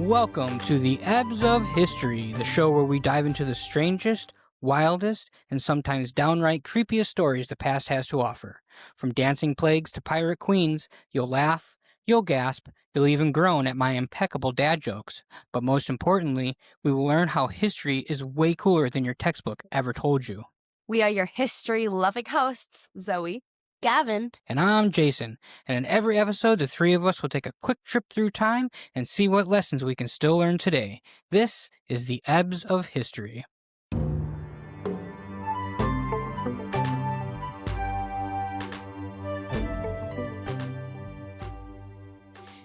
Welcome to the Ebbs of History, the show where we dive into the strangest, wildest, and sometimes downright creepiest stories the past has to offer. From dancing plagues to pirate queens, you'll laugh, you'll gasp, you'll even groan at my impeccable dad jokes. But most importantly, we will learn how history is way cooler than your textbook ever told you. We are your history-loving hosts, Zoe, Gavin, And I'm Jason, and in every episode, the three of us will take a quick trip through time and see what lessons we can still learn today. This is the Ebbs of History.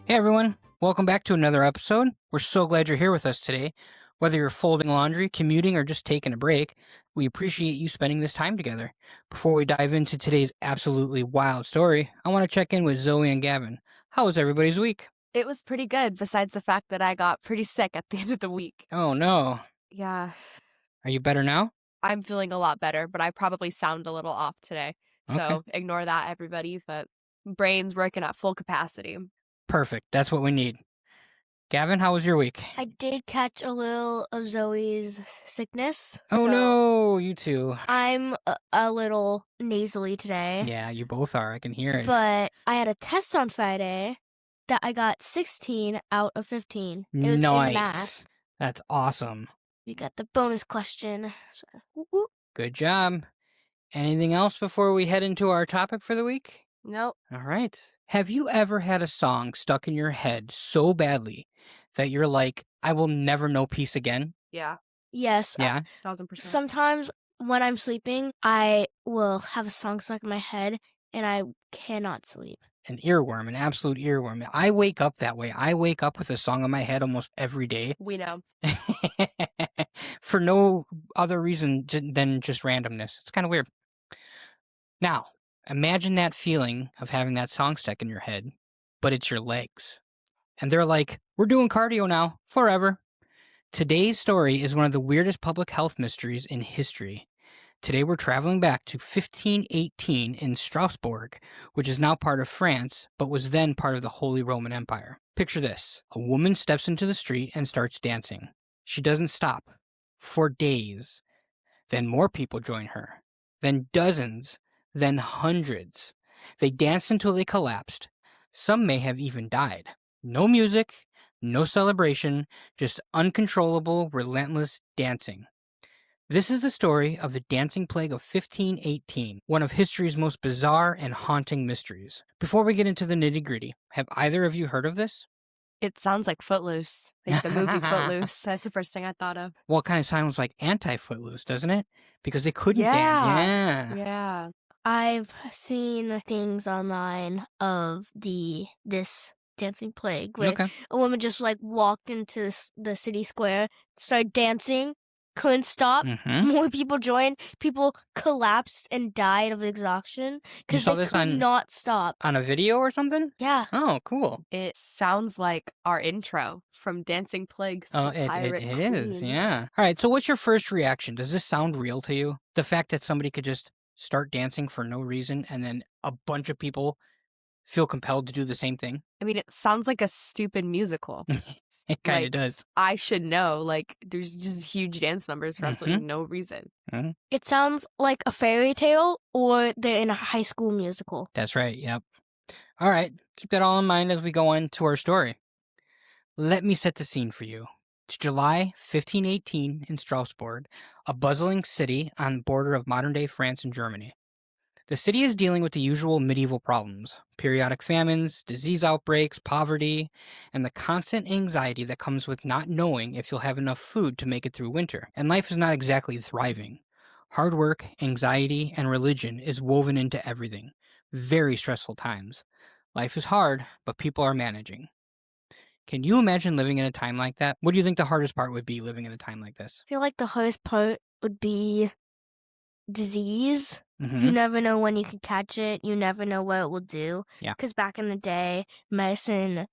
Hey everyone, welcome back to another episode. We're so glad you're here with us today. Whether you're folding laundry, commuting, or just taking a break, we appreciate you spending this time together. Before we dive into today's absolutely wild story, I want to check in with Zoe and Gavin. How was everybody's week? It was pretty good, besides the fact that I got pretty sick at the end of the week. Oh no. Yeah, Are you better now? I'm feeling a lot better, but I probably sound a little off today. So Okay. ignore that, everybody, but brain's working at full capacity. Perfect. That's what we need. Gavin, how was your week? I did catch a little of Zoe's sickness. Oh so no, you too. I'm a little nasally today. Yeah, you both are. I can hear it. But I had a test on Friday that I got 16 out of 15. It was in math. Nice. That's awesome. You got the bonus question. So, whoop, whoop. Good job. Anything else before we head into our topic for the week? Nope. All right. Have you ever had a song stuck in your head so badly that you're like, I will never know peace again? Yeah, Yes. Yeah. 1000%. Sometimes when I'm sleeping, I will have a song stuck in my head and I cannot sleep. An earworm, an absolute earworm. I wake up that way. I wake up with a song in my head almost every day. We know. For no other reason than just randomness. It's kind of weird. Now, imagine that feeling of having that song stuck in your head, but it's your legs. And they're like, we're doing cardio now, forever. Today's story is one of the weirdest public health mysteries in history. Today we're traveling back to 1518 in Strasbourg, which is now part of France, but was then part of the Holy Roman Empire. Picture this. A woman steps into the street and starts dancing. She doesn't stop. For days. Then more people join her. Then dozens. Then hundreds. They danced until they collapsed. Some may have even died. No music, no celebration, just uncontrollable, relentless dancing. This is the story of the dancing plague of 1518, one of history's most bizarre and haunting mysteries. Before we get into the nitty-gritty, have either of you heard of this? It sounds like Footloose, like the movie Footloose. That's the first thing I thought of. Well, it kind of sounds like anti-Footloose, doesn't it? Because they couldn't Yeah. dance. Yeah. Yeah. I've seen things online of this dancing plague where Okay. a woman just like walked into the city square, started dancing, couldn't stop. Mm-hmm. More people joined. People collapsed and died of exhaustion because saw they this could on- not stop. On a video or something? Yeah. Oh, cool. It sounds like our intro from Dancing Plagues Oh, to Pirate it is, Queens. yeah. All right, so what's your first reaction? Does this sound real to you? The fact that somebody could just start dancing for no reason and then a bunch of people feel compelled to do the same thing? I mean, it sounds like a stupid musical. It kind of Like, does. I should know, like, there's just huge dance numbers for absolutely no reason. It sounds like a fairy tale or they're in a high school musical. That's right, yep. All right, keep that all in mind as we go on to our story. Let me set the scene for you. It's July 1518 in Strasbourg, a bustling city on the border of modern-day France and Germany. The city is dealing with the usual medieval problems: periodic famines, disease outbreaks, poverty, and the constant anxiety that comes with not knowing if you'll have enough food to make it through winter. And life is not exactly thriving. Hard work, anxiety, and religion is woven into everything. Very stressful times. Life is hard, but people are managing. Can you imagine living in a time like that? What do you think the hardest part would be living in a time like this? I feel like the hardest part would be disease. Mm-hmm. You never know when you can catch it. You never know what it will do. Yeah. Because back in the day, medicine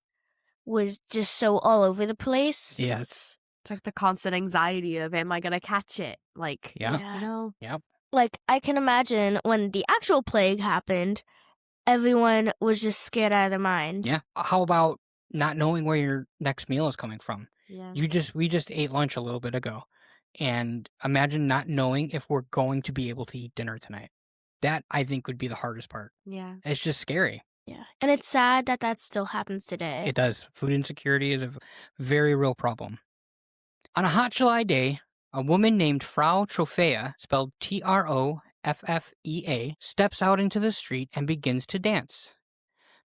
was just so all over the place. Yes. It's like the constant anxiety of, am I going to catch it? Like, Yeah. you know? Yep. Like, I can imagine when the actual plague happened, everyone was just scared out of their mind. Yeah. How about not knowing where your next meal is coming from? Yeah. We just ate lunch a little bit ago. And imagine not knowing if we're going to be able to eat dinner tonight. That, I think, would be the hardest part. Yeah. It's just scary. Yeah. And it's sad that that still happens today. It does. Food insecurity is a very real problem. On a hot July day, a woman named Frau Trophea, spelled Troffea, steps out into the street and begins to dance.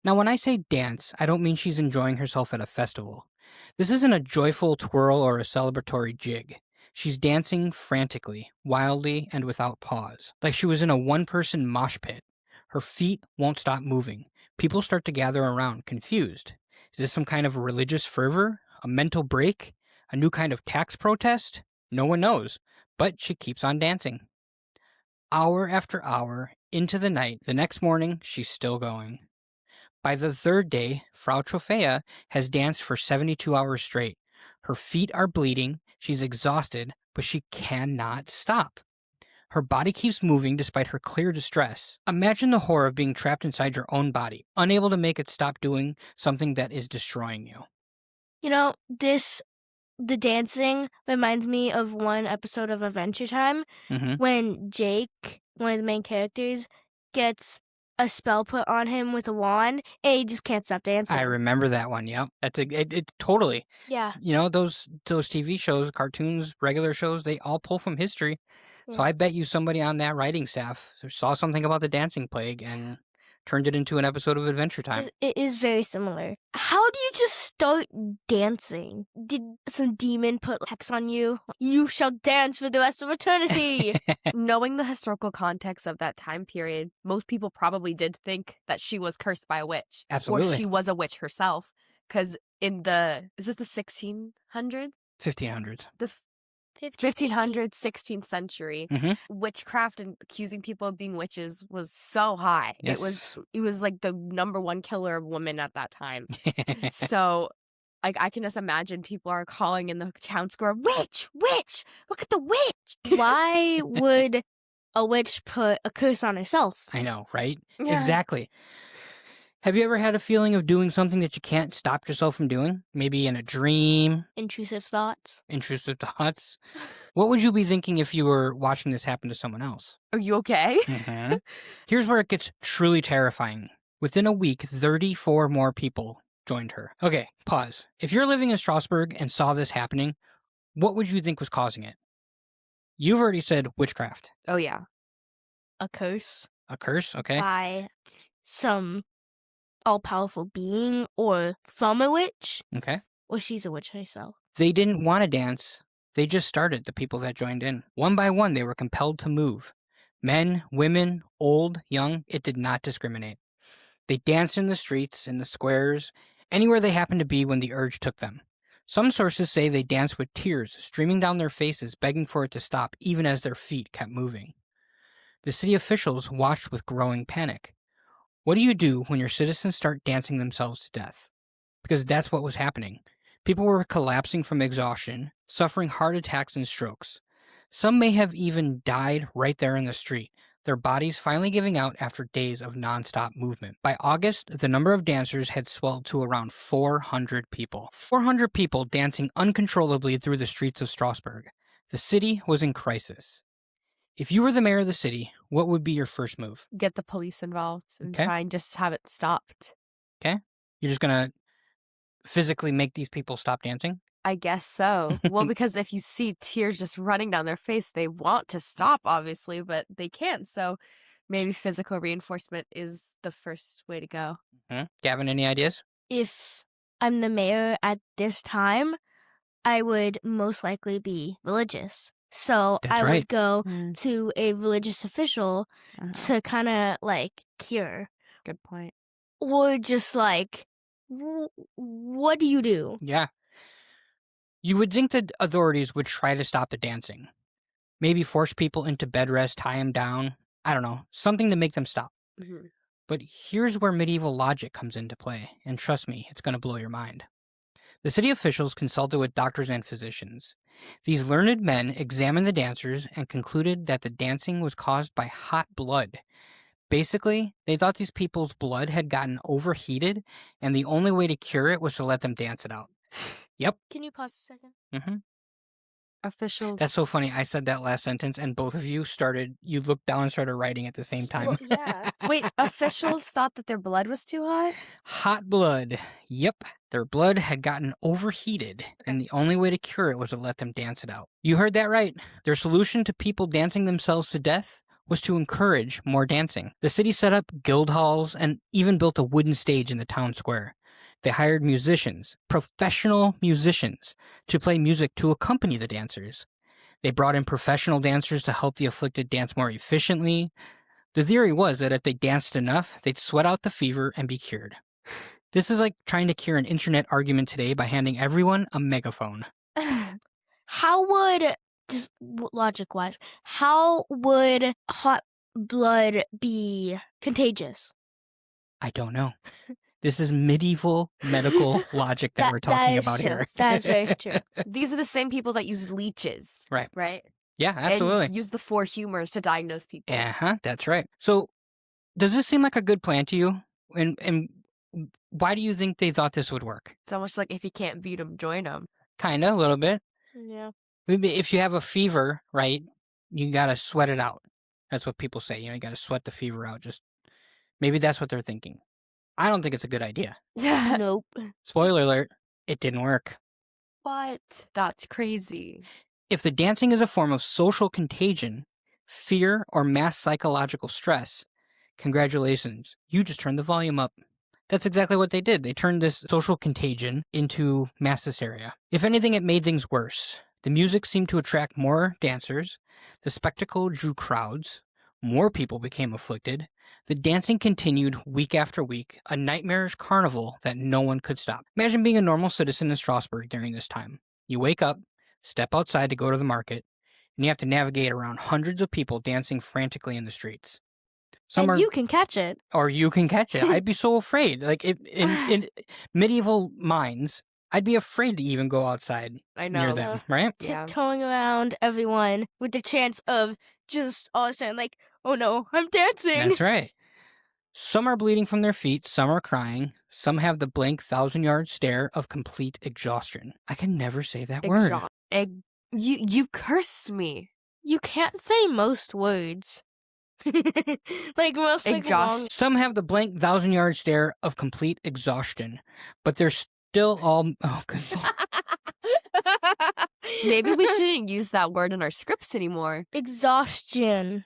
Now, when I say dance, I don't mean she's enjoying herself at a festival. This isn't a joyful twirl or a celebratory jig. She's dancing frantically, wildly, and without pause, like she was in a one-person mosh pit. Her feet won't stop moving. People start to gather around, confused. Is this some kind of religious fervor? A mental break? A new kind of tax protest? No one knows, but she keeps on dancing. Hour after hour, into the night, the next morning, she's still going. By the third day, Frau Trophea has danced for 72 hours straight. Her feet are bleeding, she's exhausted, but she cannot stop. Her body keeps moving despite her clear distress. Imagine the horror of being trapped inside your own body, unable to make it stop doing something that is destroying you. You know, the dancing reminds me of one episode of Adventure Time Mm-hmm. when Jake, one of the main characters, gets a spell put on him with a wand and he just can't stop dancing. I remember that one. Yep, it totally. Yeah. You know, those TV shows, cartoons, regular shows, they all pull from history. So Yeah. I bet you somebody on that writing staff saw something about the dancing plague and turned it into an episode of Adventure Time. It is very similar. How do you just start dancing? Did some demon put hex on you? You shall dance for the rest of eternity. Knowing the historical context of that time period, most people probably did think that she was cursed by a witch. Absolutely. Or she was a witch herself. Because is this the 1600s? 1500s. The 1500s, 16th century, Mhm. witchcraft and accusing people of being witches was so high. Yes. It was like the number one killer of women at that time. So I can just imagine people are calling in the town square, witch, witch, look at the witch. Why would a witch put a curse on herself? I know, right? Yeah. Exactly. Have you ever had a feeling of doing something that you can't stop yourself from doing? Maybe in a dream, Intrusive thoughts. intrusive thoughts? What would you be thinking if you were watching this happen to someone else? Are you okay? Mhm. Here's where it gets truly terrifying. Within a week, 34 more people joined her. Okay, pause. If you're living in Strasbourg and saw this happening, what would you think was causing it? You've already said witchcraft. Oh, yeah. A curse A curse, okay? by some all-powerful being or from a witch, Okay. or she's a witch herself. They didn't want to dance. They just started, the people that joined in. One by one, they were compelled to move. Men, women, old, young, it did not discriminate. They danced in the streets, in the squares, anywhere they happened to be when the urge took them. Some sources say they danced with tears streaming down their faces, begging for it to stop, even as their feet kept moving. The city officials watched with growing panic. What do you do when your citizens start dancing themselves to death? Because that's what was happening. People were collapsing from exhaustion, suffering heart attacks and strokes. Some may have even died right there in the street, their bodies finally giving out after days of nonstop movement. By August, the number of dancers had swelled to around 400 people. 400 people dancing uncontrollably through the streets of Strasbourg. The city was in crisis. If you were the mayor of the city, what would be your first move? Get the police involved and Okay. try and just have it stopped. You're just going to physically make these people stop dancing? I guess so. Well, because if you see tears just running down their face, they want to stop, obviously, but they can't. So maybe physical reinforcement is the first way to go. Gavin, any ideas? If I'm the mayor at this time, I would most likely be religious. So That's I right. would go Mm, to a religious official to kind of like cure. good point. Or just like, what do you do? Yeah. You would think that authorities would try to stop the dancing. Maybe force people into bed rest, tie them down. I don't know, something to make them stop. Mhm. But here's where medieval logic comes into play, and trust me, it's going to blow your mind. The city officials consulted with doctors and physicians. These learned men examined the dancers and concluded that the dancing was caused by hot blood. Basically, they thought these people's blood had gotten overheated, and the only way to cure it was to let them dance it out. Yep. Can you pause a second? Mm-hmm. Officials. That's so funny. I said that last sentence, and both of you looked down and started writing at the same time. Well, yeah. Wait, officials thought that their blood was too hot? Hot blood. Yep. Their blood had gotten overheated, and the only way to cure it was to let them dance it out. You heard that right. Their solution to people dancing themselves to death was to encourage more dancing. The city set up guild halls and even built a wooden stage in the town square. They hired musicians, professional musicians, to play music to accompany the dancers. They brought in professional dancers to help the afflicted dance more efficiently. The theory was that if they danced enough, they'd sweat out the fever and be cured. This is like trying to cure an internet argument today by handing everyone a megaphone. How would, just logic-wise, how would hot blood be contagious? I don't know. This is medieval medical logic that we're talking about here. That is very true. These are the same people that use leeches. Right. Right? Yeah, absolutely. And use the 4 humors to diagnose people. Uh-huh, that's right. So, does this seem like a good plan to you? And why do you think they thought this would work? It's almost like if you can't beat them, join them. Kinda, a little bit. Yeah. Maybe if you have a fever, right, you gotta sweat it out. That's what people say. You gotta sweat the fever out. Maybe that's what they're thinking. I don't think it's a good idea. Nope. Spoiler alert, it didn't work. What? That's crazy. If the dancing is a form of social contagion, fear, or mass psychological stress, congratulations, you just turned the volume up. That's exactly what they did. They turned this social contagion into mass hysteria. If anything, it made things worse. The music seemed to attract more dancers, the spectacle drew crowds, more people became afflicted. The dancing continued week after week, a nightmarish carnival that no one could stop. Imagine being a normal citizen in Strasbourg during this time. You wake up, step outside to go to the market, and you have to navigate around hundreds of people dancing frantically in the streets. You can catch it. Or you can catch it. I'd be so afraid. Like in medieval minds, I'd be afraid to even go outside near them, right? Yeah. Tiptoeing around everyone with the chance of just all of a sudden, like, oh no, I'm dancing. That's right. Some are bleeding from their feet, some are crying, some have the blank 1,000-yard stare of complete exhaustion. I can never say that word. You cursed me. You can't say most words. Like most like long. Some have the blank 1,000-yard stare of complete exhaustion, but they're still all. Oh, good Lord. Maybe we shouldn't use that word in our scripts anymore. Exhaustion.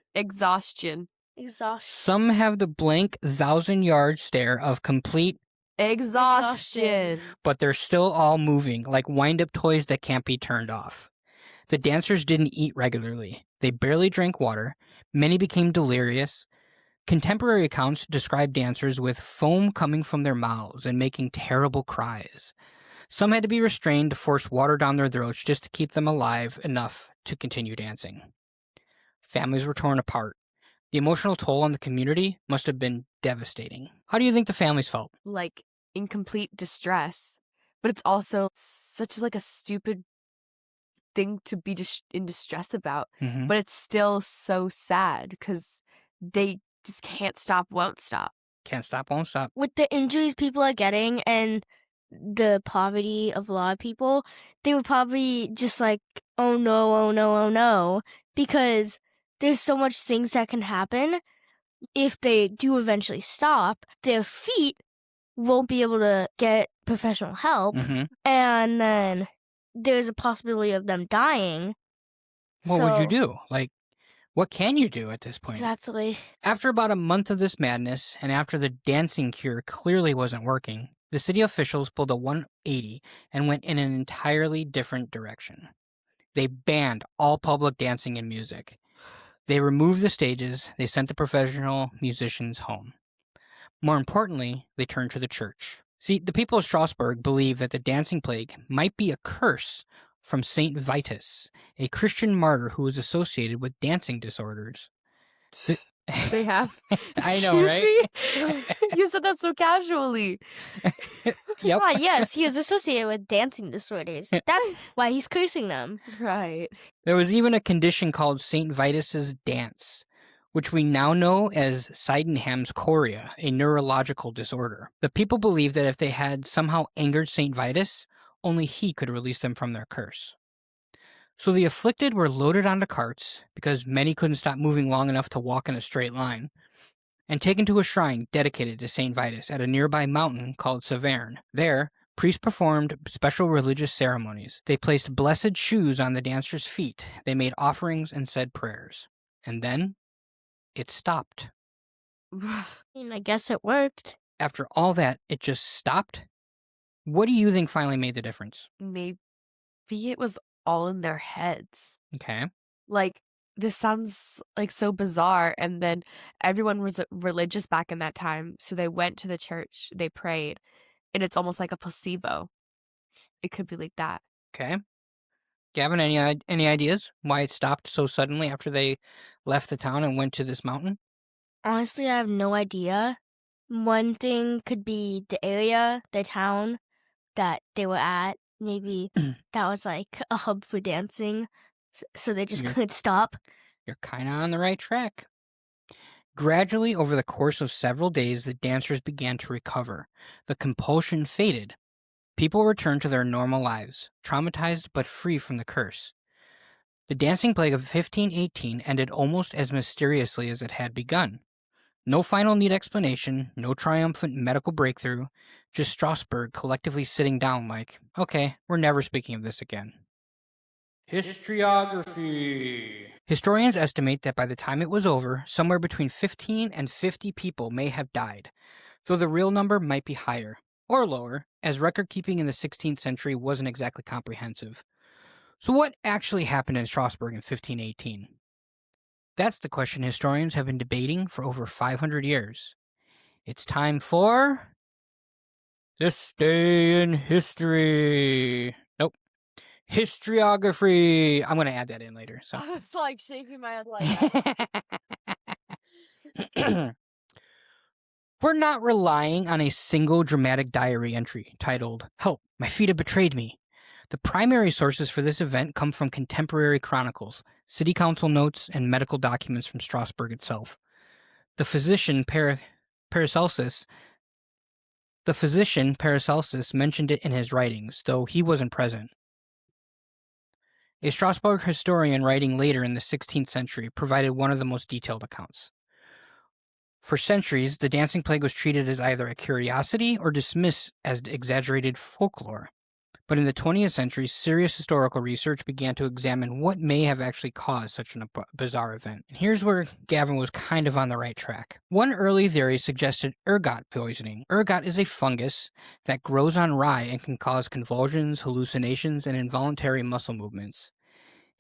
Some have the blank 1,000-yard stare of complete exhaustion, but they're still all moving like wind-up toys that can't be turned off. The dancers didn't eat regularly. They barely drank water. Many became delirious. Contemporary accounts describe dancers with foam coming from their mouths and making terrible cries. Some had to be restrained to force water down their throats just to keep them alive enough to continue dancing. Families were torn apart. The emotional toll on the community must have been devastating. How do you think the families felt? Like in complete distress. But it's also such like a stupid thing to be in distress about. Mm-hmm. But it's still so sad because they just can't stop, won't stop. Can't stop, won't stop. With the injuries people are getting and the poverty of a lot of people, they were probably just like, oh no, oh no, oh no. Because there's so much things that can happen. If they do eventually stop, their feet won't be able to get professional help. Mm-hmm. And then there's a possibility of them dying. What would you do? Like, what can you do at this point? Exactly. After about a month of this madness, and after the dancing cure clearly wasn't working, the city officials pulled a 180 and went in an entirely different direction. They banned all public dancing and music. They removed the stages. They sent the professional musicians home. More importantly, they turned to the church. See, the people of Strasbourg believed that the dancing plague might be a curse from Saint Vitus, a Christian martyr who was associated with dancing disorders. They have. I know, right? You said that so casually. Yep. Oh, yes, he was associated with dancing disorders. That's why he's cursing them. Right. There was even a condition called Saint Vitus's dance, which we now know as Sydenham's chorea, a neurological disorder. The people believed that if they had somehow angered Saint Vitus, only he could release them from their curse. So the afflicted were loaded onto carts, because many couldn't stop moving long enough to walk in a straight line, and taken to a shrine dedicated to St. Vitus at a nearby mountain called Saverne. There, priests performed special religious ceremonies. They placed blessed shoes on the dancers' feet, they made offerings and said prayers. And then, it stopped. I guess it worked. After all that, it just stopped? What do you think finally made the difference? Maybe it was all in their heads. Okay. Like, this sounds like so bizarre. And then everyone was religious back in that time. So they went to the church, they prayed, and it's almost like a placebo. It could be like that. Okay. Gavin, any ideas why it stopped so suddenly after they left the town and went to this mountain? Honestly, I have no idea. One thing could be the area, the town that they were at. Maybe that was like a hub for dancing, so they just You're- couldn't stop. You're kind of on the right track. Gradually, over the course of several days, the dancers began to recover. The compulsion faded. People returned to their normal lives, traumatized but free from the curse. The dancing plague of 1518 ended almost as mysteriously as it had begun. No final neat explanation, no triumphant medical breakthrough, just Strasbourg collectively sitting down like, okay, we're never speaking of this again. Historiography. Historians estimate that by the time it was over, somewhere between 15 and 50 people may have died, though the real number might be higher, or lower, as record keeping in the 16th century wasn't exactly comprehensive. So what actually happened in Strasbourg in 1518? That's the question historians have been debating for over 500 years. It's time for This Day in History. Nope. Historiography. I'm going to add that in later. So. I was like shaking my head like that. We're not relying on a single dramatic diary entry titled, "Help, my feet have betrayed me." The primary sources for this event come from contemporary chronicles, city council notes, and medical documents from Strasbourg itself. The physician Paracelsus mentioned it in his writings, though he wasn't present. A Strasbourg historian writing later in the 16th century provided one of the most detailed accounts. For centuries, the dancing plague was treated as either a curiosity or dismissed as exaggerated folklore. But in the 20th century, serious historical research began to examine what may have actually caused such a bizarre event. And here's where Gavin was kind of on the right track. One early theory suggested ergot poisoning. Ergot is a fungus that grows on rye and can cause convulsions, hallucinations, and involuntary muscle movements.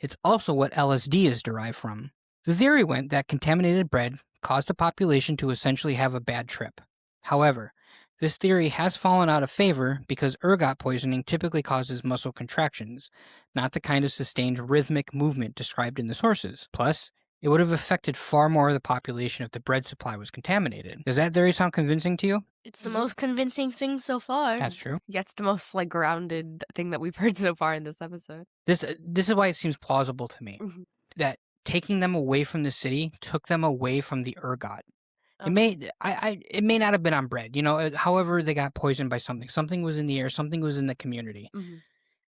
It's also what LSD is derived from. The theory went that contaminated bread caused the population to essentially have a bad trip. However, this theory has fallen out of favor because ergot poisoning typically causes muscle contractions, not the kind of sustained rhythmic movement described in the sources. Plus, it would have affected far more of the population if the bread supply was contaminated. Does that theory sound convincing to you? It's the most convincing thing so far. That's true. Yeah, it's the most like grounded thing that we've heard so far in this episode. This is why it seems plausible to me Mhm. that taking them away from the city took them away from the ergot. It may not have been on bread, however they got poisoned by something. Something was in the air, something was in the community. Mhm.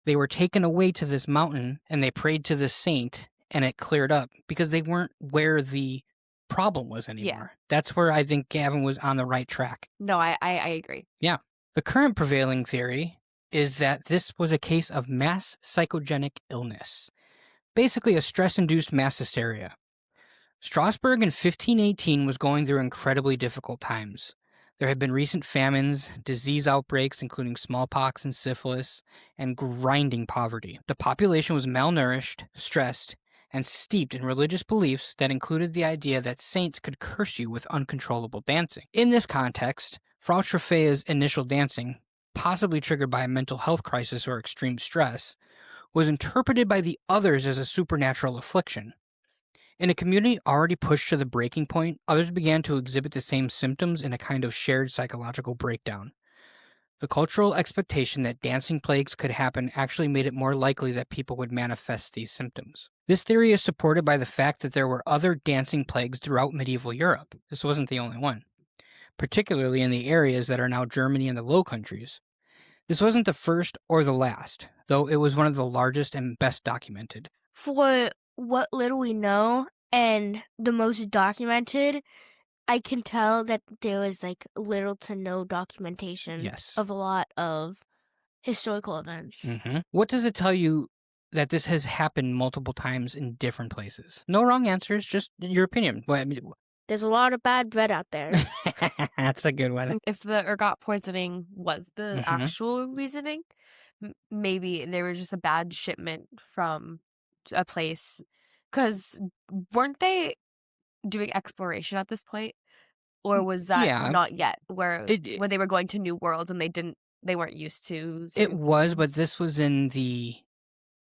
They were taken away to this mountain and they prayed to this saint and it cleared up because they weren't where the problem was anymore. That's where I think Gavin was on the right track. No, I agree. Yeah. The current prevailing theory is that this was a case of mass psychogenic illness, basically a stress-induced mass hysteria. Strasbourg in 1518 was going through incredibly difficult times. There had been recent famines, disease outbreaks including smallpox and syphilis, and grinding poverty. The population was malnourished, stressed, and steeped in religious beliefs that included the idea that saints could curse you with uncontrollable dancing. In this context, Frau Trofea's initial dancing, possibly triggered by a mental health crisis or extreme stress, was interpreted by the others as a supernatural affliction. In a community already pushed to the breaking point, others began to exhibit the same symptoms in a kind of shared psychological breakdown. The cultural expectation that dancing plagues could happen actually made it more likely that people would manifest these symptoms. This theory is supported by the fact that there were other dancing plagues throughout medieval Europe. This wasn't the only one, particularly in the areas that are now Germany and the Low Countries. This wasn't the first or the last, though it was one of the largest and best documented. For what little we know and the most documented, I can tell that there was like little to no documentation Yes. of a lot of historical events. What does it tell you that this has happened multiple times in different places? No wrong answers, just your opinion. Well, I mean, There's a lot of bad bread out there. that's a good one. If the ergot poisoning was the Mhm. actual reasoning, maybe there was just a bad shipment from a place. Because weren't they doing exploration at this point? Or was that Yeah. not yet? Where It- when they were going to new worlds and they weren't used to It certain was, but things? this was in the,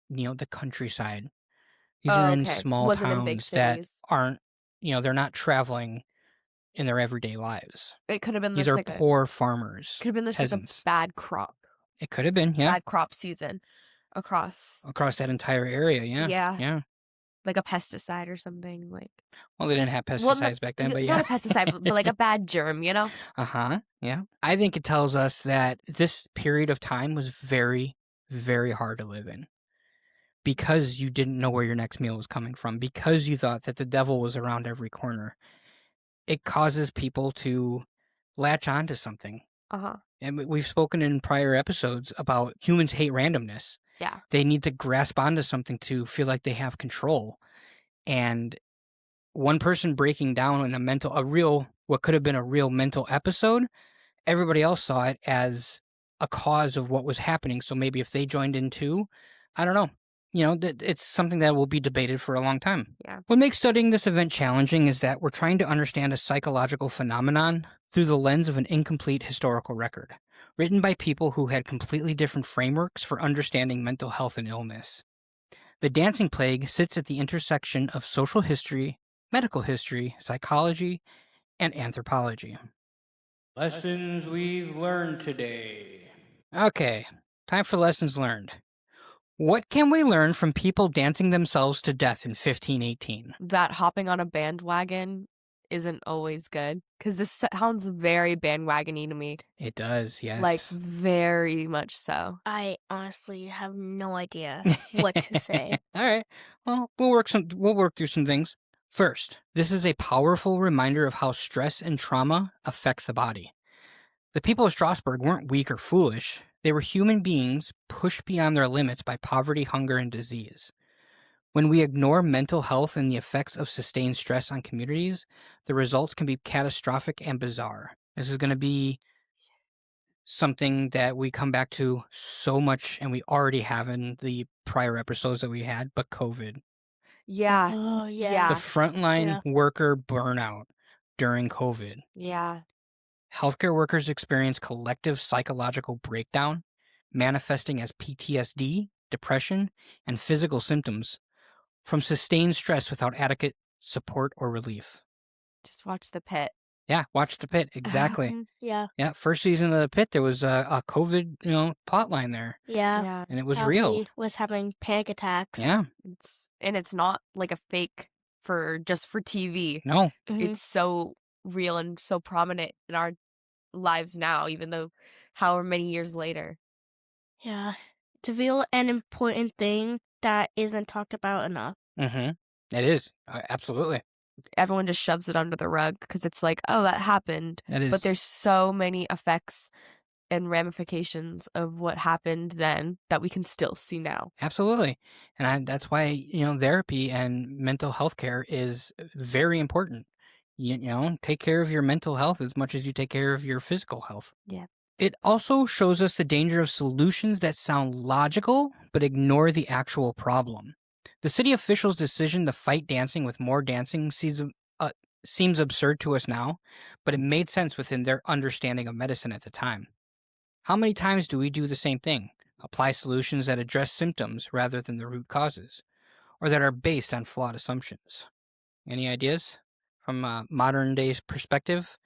the countryside. These Oh, are in okay. small Wasn't in big towns that cities. aren't, they're not traveling in their everyday lives. It could have been These just are like poor farmers, could have been just like a peasants. bad crop. It could have been, yeah, Bad crop season across across that entire area, yeah. Yeah. like a pesticide or something like Well, they didn't have well, pesticides back then, but yeah. not a pesticide, but like a bad germ, Yeah. I think it tells us that this period of time was very, very hard to live in because you didn't know where your next meal was coming from, because you thought that the devil was around every corner. It causes people to latch onto something. Uh-huh. And we've spoken in prior episodes about humans hate randomness. Yeah. They need to grasp onto something to feel like they have control. And one person breaking down in what could have been a real mental episode, everybody else saw it as a cause of what was happening. So maybe if they joined in too, I don't know. It's something that will be debated for a long time. Yeah. What makes studying this event challenging is that we're trying to understand a psychological phenomenon through the lens of an incomplete historical record, written by people who had completely different frameworks for understanding mental health and illness. The dancing plague sits at the intersection of social history, medical history, psychology, and anthropology. Lessons we've learned today. Okay, time for lessons learned. What can we learn from people dancing themselves to death in 1518? That hopping on a bandwagon isn't always good because this sounds very bandwagony to me. It does, yes. Like very much so. I honestly have no idea what to say. All right. Well, we'll work through some things. First, this is a powerful reminder of how stress and trauma affect the body. The people of Strasbourg weren't weak or foolish. They were human beings pushed beyond their limits by poverty, hunger, and disease. When we ignore mental health and the effects of sustained stress on communities, the results can be catastrophic and bizarre. This is going to be something that we come back to so much, and we already have in the prior episodes that we had, but COVID. Yeah. Oh, The yeah. frontline worker burnout during COVID. Yeah. Healthcare workers experience collective psychological breakdown, manifesting as PTSD, depression, and physical symptoms from sustained stress without adequate support or relief. Just watch The Pit. Yeah, watch The Pit. Exactly. Yeah. Yeah, first season of The Pit, there was a COVID, plot line there, Yeah. Yeah. and it was How real. he was having panic attacks. Yeah, It's not like a fake for TV. no, Mhm. It's so real and so prominent in our lives now, even though however many years later. Yeah. It's a real and important thing that isn't talked about enough. mm-hmm. It is, absolutely. Everyone just shoves it under the rug because it's like, oh, that happened. That is, But there's so many effects and ramifications of what happened then that we can still see now. absolutely, and that's why therapy and mental health care is very important. Take care of your mental health as much as you take care of your physical health. Yeah. It also shows us the danger of solutions that sound logical but ignore the actual problem. The city officials' decision to fight dancing with more dancing seems absurd to us now, but it made sense within their understanding of medicine at the time. How many times do we do the same thing? Apply solutions that address symptoms rather than the root causes, or that are based on flawed assumptions? Any ideas from a modern day perspective?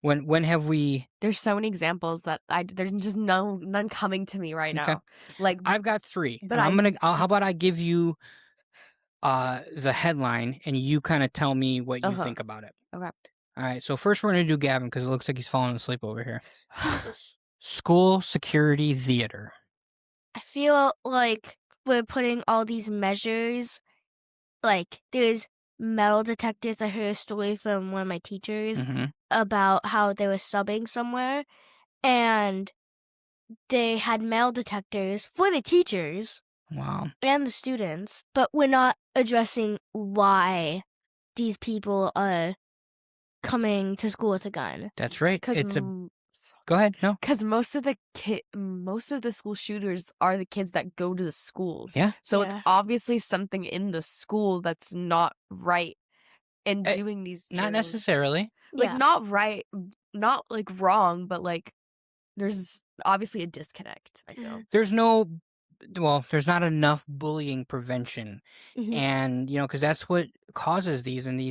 When have we? There's so many examples that there's just none coming to me right Okay. now. Like I've got 3. But And how about I give you the headline and you kind of tell me what you think about it. Okay. All right. So first we're going to do Gavin because it looks like he's falling asleep over here. School security theater. I feel like we're putting all these measures, like there's metal detectors. I heard a story from one of my teachers Mm-hmm. about how they were subbing somewhere and they had metal detectors for the teachers Wow. and the students, but we're not addressing why these people are coming to school with a gun. That's right. Because Go ahead. No. most of the school shooters are the kids that go to the schools. Yeah. So Yeah. it's obviously something in the school that's not right in Eh, doing these Not drills. necessarily. Like Yeah. not right, not like wrong, but like there's obviously a disconnect. I know. There's not enough bullying prevention. Mhm. And, because that's what causes these. And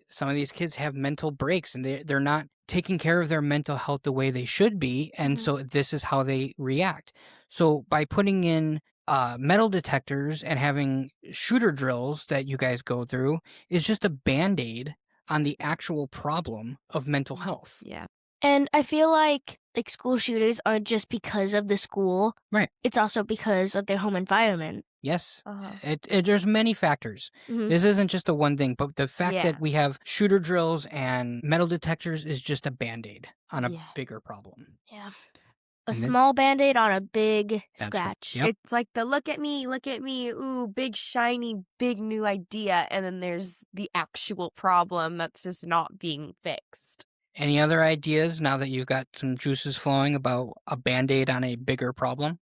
some of these kids have mental breaks and they're not taking care of their mental health the way they should be. And Mhm. so this is how they react. So by putting in metal detectors and having shooter drills that you guys go through is just a Band-Aid on the actual problem of mental health. Yeah. And I feel like school shooters aren't just because of the school. Right. It's also because of their home environment. Yes. Uh-huh. There's many factors. Mhm. This isn't just a one thing, but the fact Yeah. that we have shooter drills and metal detectors is just a Band-Aid on a Yeah. bigger problem. Yeah. A And then- small Band-Aid on a big That's right. scratch. Yep. It's like the look at me, ooh, big shiny, big new idea, and then there's the actual problem that's just not being fixed. Any other ideas now that you've got some juices flowing about a Band-Aid on a bigger problem?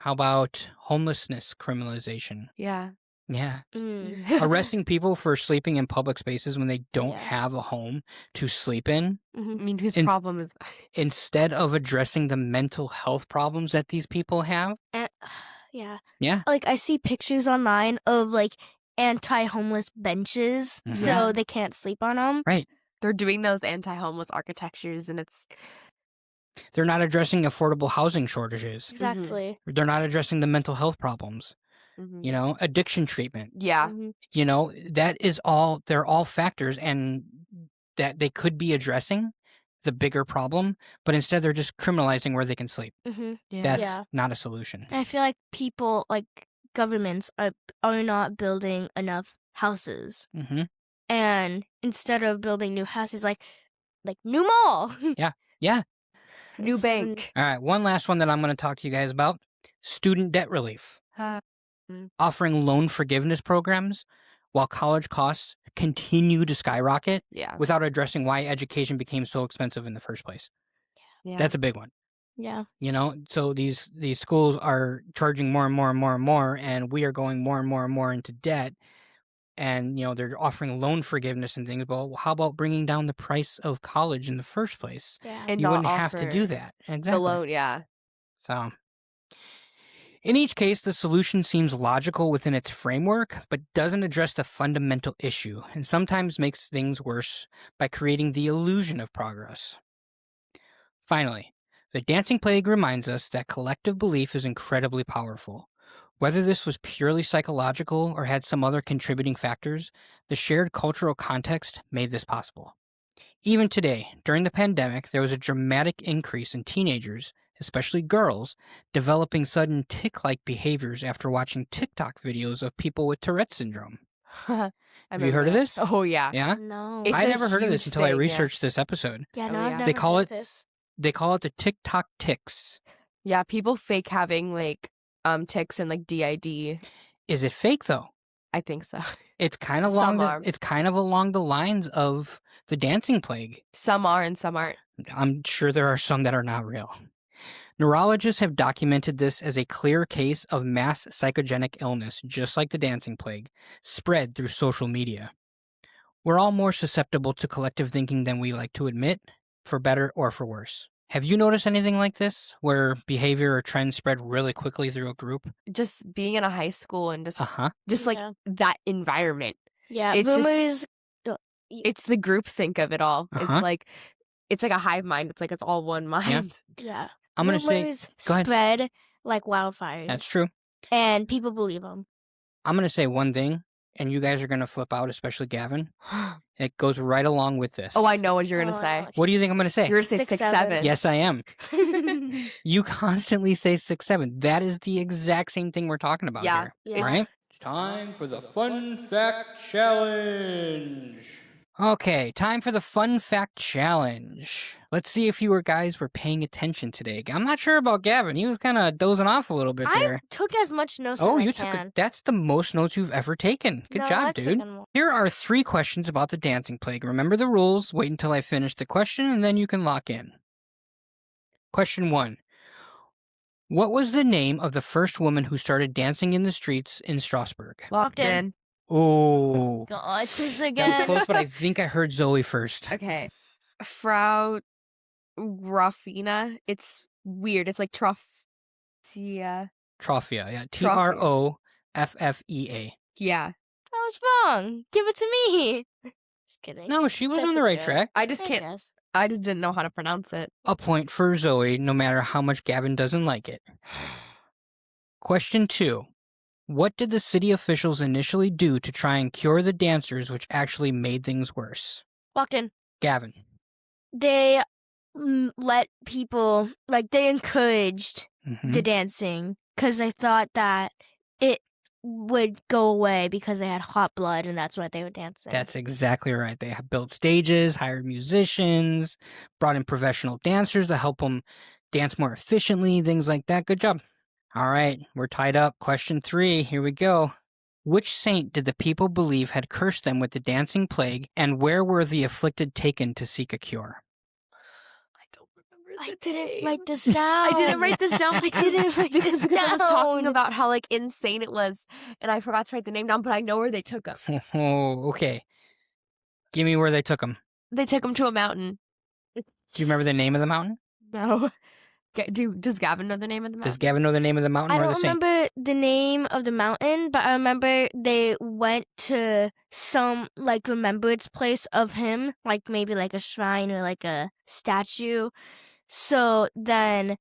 How about homelessness criminalization? Yeah. Yeah. Mm. Arresting people for sleeping in public spaces when they don't Yeah. have a home to sleep in, I mean, whose In- problem is instead of addressing the mental health problems that these people have. And, yeah. Yeah. Like I see pictures online of anti-homeless benches Mhm. so Yeah. they can't sleep on them. Right. they're doing those anti-homeless architectures, and it's They're not addressing affordable housing shortages. Exactly. They're not addressing the mental health problems, addiction treatment. yeah. Mhm. That is they're all factors and that they could be addressing the bigger problem, but instead they're just criminalizing where they can sleep. Mhm. Yeah. That's Yeah. not a solution. And I feel like people, governments, are not building enough houses. Mm-hmm. And instead of building new houses, like new mall. Yeah. New It's- bank. All right. One last one that I'm going to talk to you guys about. Student debt relief. Offering loan forgiveness programs while college costs continue to skyrocket Yeah. without addressing why education became so expensive in the first place. Yeah. That's a big one. Yeah. So these schools are charging more and more and more and more, and we are going more and more and more into debt. And, they're offering loan forgiveness and things. Well, how about bringing down the price of college in the first place? Yeah. And You not wouldn't have to offer do that. Exactly. the loan. Yeah. So, in each case, the solution seems logical within its framework, but doesn't address the fundamental issue, and sometimes makes things worse by creating the illusion of progress. Finally, the dancing plague reminds us that collective belief is incredibly powerful. Whether this was purely psychological or had some other contributing factors, the shared cultural context made this possible. Even today, during the pandemic, there was a dramatic increase in teenagers, especially girls, developing sudden tic-like behaviors after watching TikTok videos of people with Tourette syndrome. Have you heard of this? Oh yeah. Yeah? No. It's I a never heard of this huge until I thing, yeah. researched this episode. Yeah, Oh, no, I've yeah. never They call heard it- this. They call it the TikTok tics. Yeah. People fake having tics and DID. Is it fake though? I think so. It's kind of Some are. it's kind of along the lines of the dancing plague. Some are and some aren't. I'm sure there are some that are not real. Neurologists have documented this as a clear case of mass psychogenic illness, just like the dancing plague, spread through social media. We're all more susceptible to collective thinking than we like to admit, for better or for worse. Have you noticed anything like this, where behavior or trends spread really quickly through a group? Just being in a high school and just Uh-huh. Yeah. that environment. Yeah, It's just- rumors. It's the group think of it all. Uh-huh. It's like a hive mind. It's it's all one mind. Yeah. I'm going to say, Rumors go ahead. spread like wildfires. That's true. And people believe them. I'm going to say one thing, and you guys are going to flip out, especially Gavin. It goes right along with this. Oh, I know what you're gonna Oh, I say. know What do you think I'm going to say? You're gonna say 6, 6, 7. 7. Yes, I am. You constantly say 6, 7. That is the exact same thing we're talking about Yeah, here. Yeah. All right? It's time for the Fun Fact Challenge. Okay, time for the Fun Fact Challenge. Let's see if you guys were paying attention today. I'm not sure about Gavin. He was kind of dozing off a little bit I there. took as much notes Oh, as I you can. that's the most notes you've ever taken. Good No, job, I've dude. taken more. Here are 3 questions about the dancing plague. Remember the rules. Wait until I finish the question, and then you can lock in. Question 1. What was the name of the first woman who started dancing in the streets in Strasbourg? Locked in. in. Oh, God, this that was again. close, but I think I heard Zoe first. Okay. Frau Ruffina. It's weird. It's like Troffea. Trophia, yeah. Trophea. Troffea. Yeah. I was wrong. Give it to me. Just kidding. No, she was That's on the a right joke. track. I just I can't. guess. I just didn't know how to pronounce it. A point for Zoe, no matter how much Gavin doesn't like it. Question 2. What did the city officials initially do to try and cure the dancers, which actually made things worse? Walked in. Gavin. They let people, like, they encouraged Mhm. the dancing because they thought that it would go away because they had hot blood and that's why they were dancing. That's exactly right. They built stages, hired musicians, brought in professional dancers to help them dance more efficiently, things like that. Good job. All right, we're tied up. Question 3, here we go. Which saint did the people believe had cursed them with the dancing plague, and where were the afflicted taken to seek a cure? I don't remember. I didn't write this down. I didn't write this down because I was talking down. about how like insane it was, and I forgot to write the name down. But I know where they took him. Oh, okay. Give me where they took them. They took him to a mountain. Do you remember the name of the mountain? No. Does Gavin know the name of the mountain? Does Gavin know the name of the mountain I or the don't saint? remember the name of the mountain, but I remember they went to some like remembrance place of him, like maybe like a shrine or like a statue. So then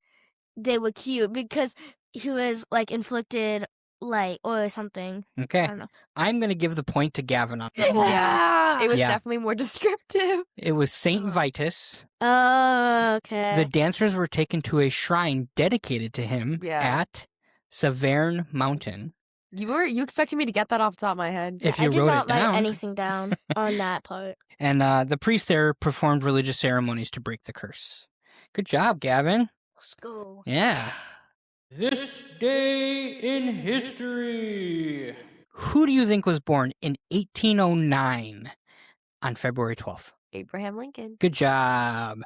they were cute because he was like inflicted like or something. I Okay. don't know. I'm going to give the point to Gavin on that. Yeah. It was Yeah. definitely more descriptive. It was Saint Vitus. Oh, okay. The dancers were taken to a shrine dedicated to him Yeah. at Saverne Mountain. You expected me to get that off the top of my head. If I you did wrote not it down. write anything down on that part. And the priest there performed religious ceremonies to break the curse. Good job, Gavin. Let's go. Yeah. This day in history. Who do you think was born in 1809 on February 12th? Abraham Lincoln. Good job.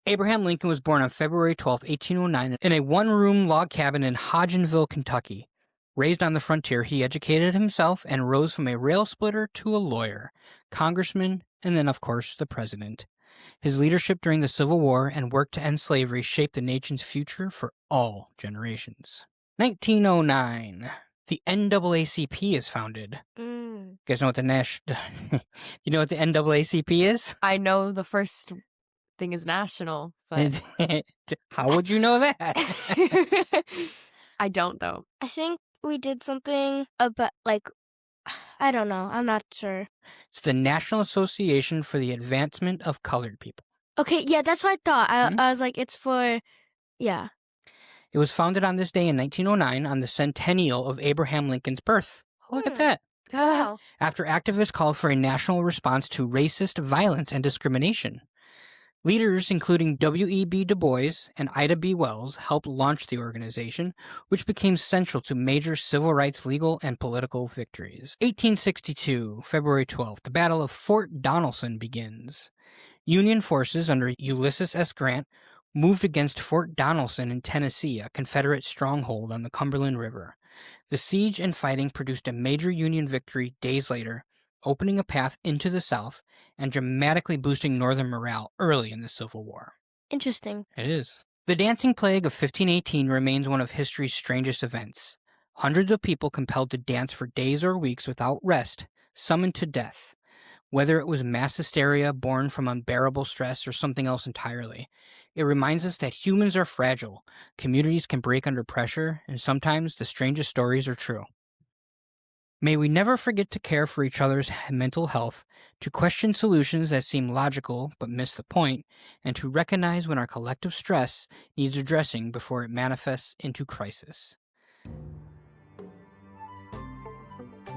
Abraham Lincoln was born on February 12th, 1809, in a one-room log cabin in Hodgenville, Kentucky. Raised on the frontier, he educated himself and rose from a rail splitter to a lawyer, congressman, and then, of course, the president. His leadership during the Civil War and work to end slavery shaped the nation's future for all generations. 1909. The NAACP is founded. You guys know what the you know what the NAACP is? I know the first thing is national, but How would you know that? I don't though. I think we did something about like I don't know. I'm not sure. It's the National Association for the Advancement of Colored People. Okay, yeah, that's what I thought. Mhm. I was like, it's for, yeah. It was founded on this day in 1909 on the centennial of Abraham Lincoln's birth. Look at that. Wow. After activists called for a national response to racist violence and discrimination. Leaders including W.E.B. Du Bois and Ida B. Wells helped launch the organization, which became central to major civil rights legal and political victories. 1862, February 12th, the Battle of Fort Donelson begins. Union forces under Ulysses S. Grant moved against Fort Donelson in Tennessee, a Confederate stronghold on the Cumberland River. The siege and fighting produced a major Union victory days later, opening a path into the South and dramatically boosting Northern morale early in the Civil War. Interesting. It is. The Dancing Plague of 1518 remains one of history's strangest events. Hundreds of people compelled to dance for days or weeks without rest, summoned to death. Whether it was mass hysteria born from unbearable stress or something else entirely, it reminds us that humans are fragile, communities can break under pressure, and sometimes the strangest stories are true. May we never forget to care for each other's mental health, to question solutions that seem logical but miss the point, and to recognize when our collective stress needs addressing before it manifests into crisis.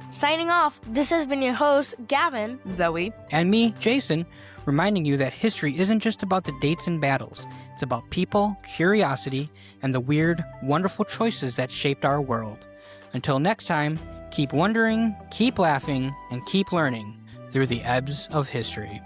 Signing off, this has been your host, Gavin. Zoe. And me, Jason, reminding you that history isn't just about the dates and battles. It's about people, curiosity, and the weird, wonderful choices that shaped our world. Until next time, keep wondering, keep laughing, and keep learning through the ebbs of history.